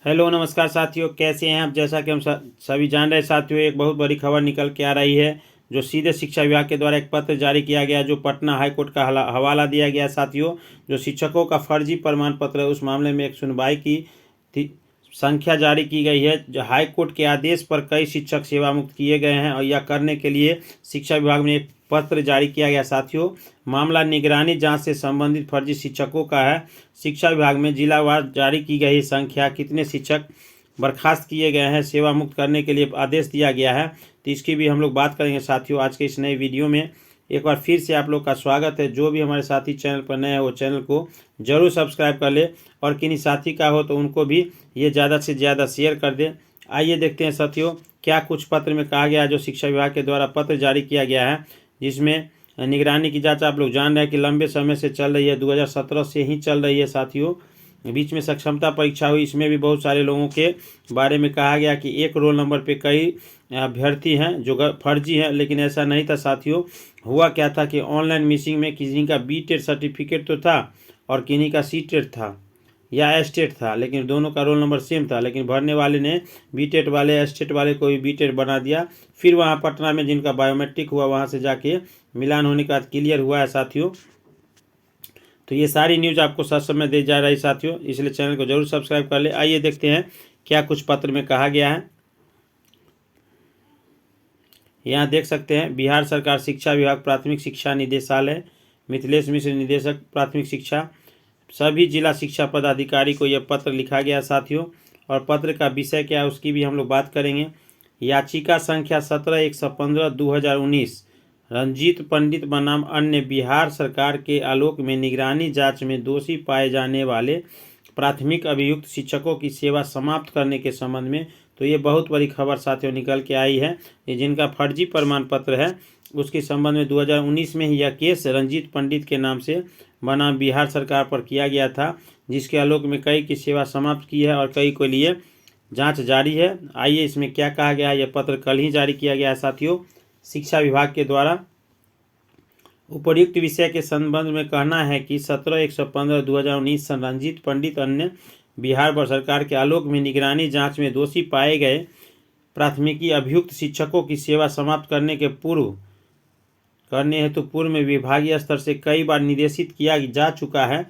Hello नमस्कार साथियों, कैसे हैं आप। जैसा कि हम सभी जान रहे हैं साथियों, एक बहुत बड़ी खबर निकल के आ रही है जो सीधे शिक्षा विभाग के द्वारा एक पत्र जारी किया गया जो पटना हाई कोर्ट का हवाला दिया गया साथियों। जो शिक्षकों का फर्जी प्रमाण पत्र है उस मामले में एक सुनवाई की संख्या जारी की गई है। जो हाई कोर्ट के आदेश पर कई शिक्षक सेवा मुक्त किए गए हैं और यह करने के लिए शिक्षा विभाग में एक पत्र जारी किया गया साथियों। मामला निगरानी जांच से संबंधित फर्जी शिक्षकों का है। शिक्षा विभाग में जिलावार जारी की गई संख्या, कितने शिक्षक बर्खास्त किए गए हैं, सेवा मुक्त करने के लिए आदेश दिया गया है, तो इसकी भी हम लोग बात करेंगे साथियों आज के इस नए वीडियो में। एक बार फिर से आप लोग का स्वागत है। जो भी हमारे साथी चैनल पर नए हैं वो चैनल को जरूर सब्सक्राइब कर ले और किन्हीं साथी का हो तो उनको भी ये ज़्यादा से ज़्यादा शेयर कर दें। आइए देखते हैं साथियों क्या कुछ पत्र में कहा गया है। जो शिक्षा विभाग के द्वारा पत्र जारी किया गया है जिसमें निगरानी की जांच आप लोग जान रहे हैं कि लंबे समय से चल रही है, 2017 से ही चल रही है साथियों। बीच में सक्षमता परीक्षा हुई, इसमें भी बहुत सारे लोगों के बारे में कहा गया कि एक रोल नंबर पे कई अभ्यर्थी हैं जो फर्जी हैं, लेकिन ऐसा नहीं था साथियों। हुआ क्या था कि ऑनलाइन मिसिंग में किसी का B.Ted सर्टिफिकेट तो था और किन्हीं का C.Ted था या एस्टेट था, लेकिन दोनों का रोल नंबर सेम था, लेकिन भरने वाले ने B.Ted वाले एस्टेट वाले को भी B.Ted बना दिया। फिर वहाँ पटना में जिनका बायोमेट्रिक हुआ वहाँ से जाके मिलान होने के बाद क्लियर हुआ है साथियों। तो ये सारी न्यूज़ आपको सच समय दे जा रही है साथियों, इसलिए चैनल को जरूर सब्सक्राइब कर ले। आइए देखते हैं क्या कुछ पत्र में कहा गया है। यहाँ देख सकते हैं बिहार सरकार शिक्षा विभाग प्राथमिक शिक्षा निदेशालय, मिथिलेश मिश्र निदेशक प्राथमिक शिक्षा, सभी जिला शिक्षा पदाधिकारी को यह पत्र लिखा गया साथियों। और पत्र का विषय क्या है उसकी भी हम लोग बात करेंगे। याचिका संख्या 17/115/2019 रंजीत पंडित बनाम अन्य बिहार सरकार के आलोक में निगरानी जांच में दोषी पाए जाने वाले प्राथमिक अभियुक्त शिक्षकों की सेवा समाप्त करने के संबंध में। तो ये बहुत बड़ी खबर साथियों निकल के आई है। ये जिनका फर्जी प्रमाण पत्र है उसके संबंध में 2019 में ही यह केस रंजीत पंडित के नाम से बनाम बिहार सरकार पर किया गया था, जिसके आलोक में कई की सेवा समाप्त की है और कई के लिए जांच जारी है। आइए इसमें क्या कहा गया है। यह पत्र कल ही जारी किया गया है साथियों शिक्षा विभाग के द्वारा। उपर्युक्त विषय के संबंध में कहना है कि 17/115/2019 रंजीत पंडित अन्य बिहार सरकार के आलोक में निगरानी जांच में दोषी पाए गए प्राथमिकी अभियुक्त शिक्षकों की सेवा समाप्त करने हेतु पूर्व में विभागीय स्तर से कई बार निर्देशित किया जा चुका है।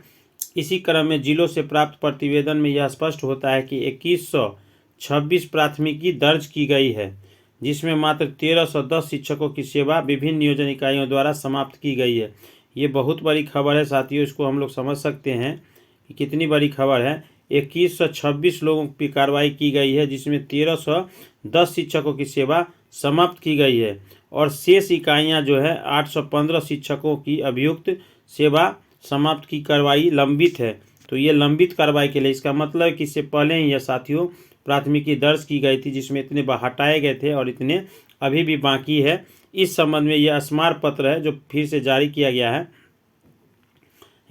इसी क्रम में जिलों से प्राप्त प्रतिवेदन में यह स्पष्ट होता है कि 2126 प्राथमिकी दर्ज की गई है, जिसमें मात्र 1310 शिक्षकों की सेवा विभिन्न नियोजन इकाइयों द्वारा समाप्त की गई है। ये बहुत बड़ी खबर है साथियों, इसको हम लोग समझ सकते हैं कि कितनी बड़ी खबर है। 2126 लोगों की कार्रवाई की गई है जिसमें 1310 शिक्षकों की सेवा समाप्त की गई है और शेष इकाइयां जो है 815 शिक्षकों की अभियुक्त सेवा समाप्त की कार्रवाई लंबित है। तो ये लंबित कार्रवाई के लिए इसका मतलब है कि इससे पहले ही यह साथियों प्राथमिकी दर्ज की गई थी जिसमें इतने हटाए गए थे और इतने अभी भी बाकी है। इस संबंध में यह स्मारक पत्र है जो फिर से जारी किया गया है।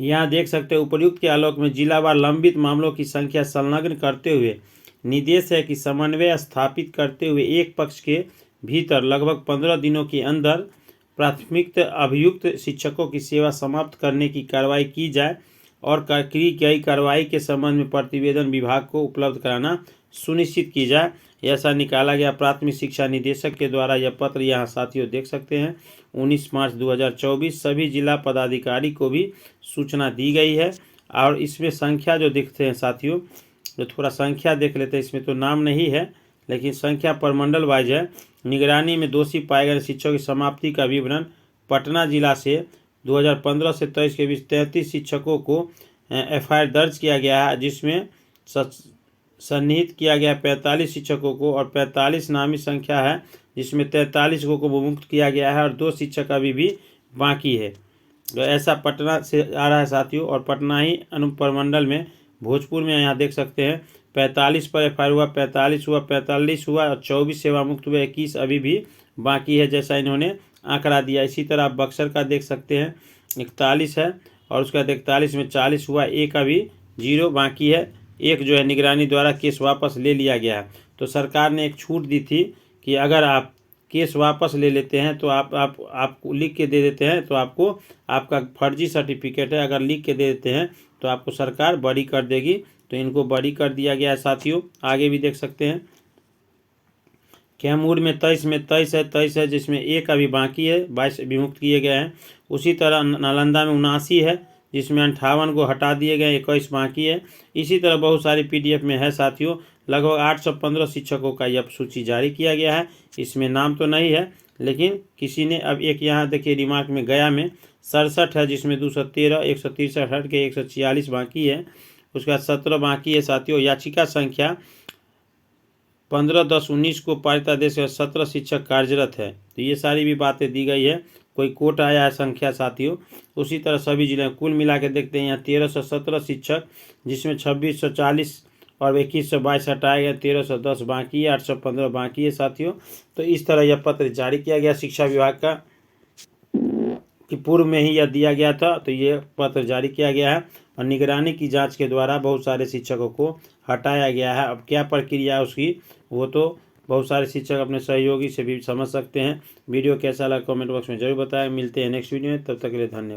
यहाँ देख सकते हैं उपर्युक्त के आलोक में जिलावार लंबित मामलों की संख्या संलग्न करते हुए निर्देश है कि समन्वय स्थापित करते हुए एक पक्ष के भीतर लगभग 15 दिनों के अंदर प्राथमिक अभियुक्त शिक्षकों की सेवा समाप्त करने की कार्रवाई की जाए और की गई कार्रवाई के संबंध में प्रतिवेदन विभाग को उपलब्ध कराना सुनिश्चित की जाए। ऐसा निकाला गया प्राथमिक शिक्षा निदेशक के द्वारा। यह पत्र यहाँ साथियों देख सकते हैं 19 मार्च 2024 सभी जिला पदाधिकारी को भी सूचना दी गई है। और इसमें संख्या जो दिखते हैं साथियों, जो थोड़ा संख्या देख लेते हैं, इसमें तो नाम नहीं है लेकिन संख्या परमंडल वाइज है। निगरानी में दोषी पाए गए शिक्षकों की समाप्ति का विवरण पटना जिला से 2015 से 23 के बीच 33 शिक्षकों को FIR दर्ज किया गया है, जिसमें सन्निहित किया गया 45 शिक्षकों को और 45 नामी संख्या है जिसमें 43 को मुक्त किया गया है और 2 शिक्षक अभी भी बाकी है। तो ऐसा पटना से आ रहा है साथियों। और पटना ही अनुप्रमंडल में भोजपुर में यहाँ देख सकते हैं 45 पर FIR हुआ, 45 हुआ, 45 हुआ और 24 सेवा मुक्त हुए, 21 अभी भी बाकी है जैसा इन्होंने आंकड़ा दिया। इसी तरह आप बक्सर का देख सकते हैं 41 है और उसका 41 में 40 हुआ, एक अभी 0 बाकी है, एक जो है निगरानी द्वारा केस वापस ले लिया गया है। तो सरकार ने एक छूट दी थी कि अगर आप केस वापस ले लेते हैं तो आपको लिख के दे देते हैं तो आपको आपका फर्जी सर्टिफिकेट है, अगर लिख के दे देते हैं तो आपको सरकार बरी कर देगी। तो इनको बरी कर दिया गया है साथियों। आगे भी देख सकते हैं, कैमूर में 23 है, जिसमें एक अभी बाकी है, 22 विमुक्त किए गए हैं। उसी तरह नालंदा में 79 है, जिसमें 58 को हटा दिए गए, 21 बाकी है। इसी तरह बहुत सारी PDF में है साथियों। लगभग 815 शिक्षकों का यह सूची जारी किया गया है। इसमें नाम तो नहीं है, लेकिन किसी ने अब एक यहाँ देखिए रिमार्क में गया में 67 है, जिसमें 213, 163 हट के 146 बाकी है। उसके बाद 17 बाकी है साथियों। याचिका संख्या 15/10/19 को पारित आदेश के 17 शिक्षक कार्यरत है। तो ये सारी भी बातें दी गई है। कोई कोट आया है संख्या साथियों। उसी तरह सभी जिले कुल मिला के देखते हैं यहाँ 1317 शिक्षक, जिसमें 2640 और 2122 हटाए गए, 1310 बाकी है, 815 बाकी है साथियों। तो इस तरह यह पत्र जारी किया गया शिक्षा विभाग का, कि पूर्व में ही यह दिया गया था। तो ये पत्र जारी किया गया है और निगरानी की जांच के द्वारा बहुत सारे शिक्षकों को हटाया गया है। अब क्या प्रक्रिया है उसकी, वो तो बहुत सारे शिक्षक अपने सहयोगी से भी समझ सकते हैं। वीडियो कैसा लगा कमेंट बॉक्स में जरूर बताएं। मिलते हैं नेक्स्ट वीडियो में, तब तक के लिए धन्यवाद।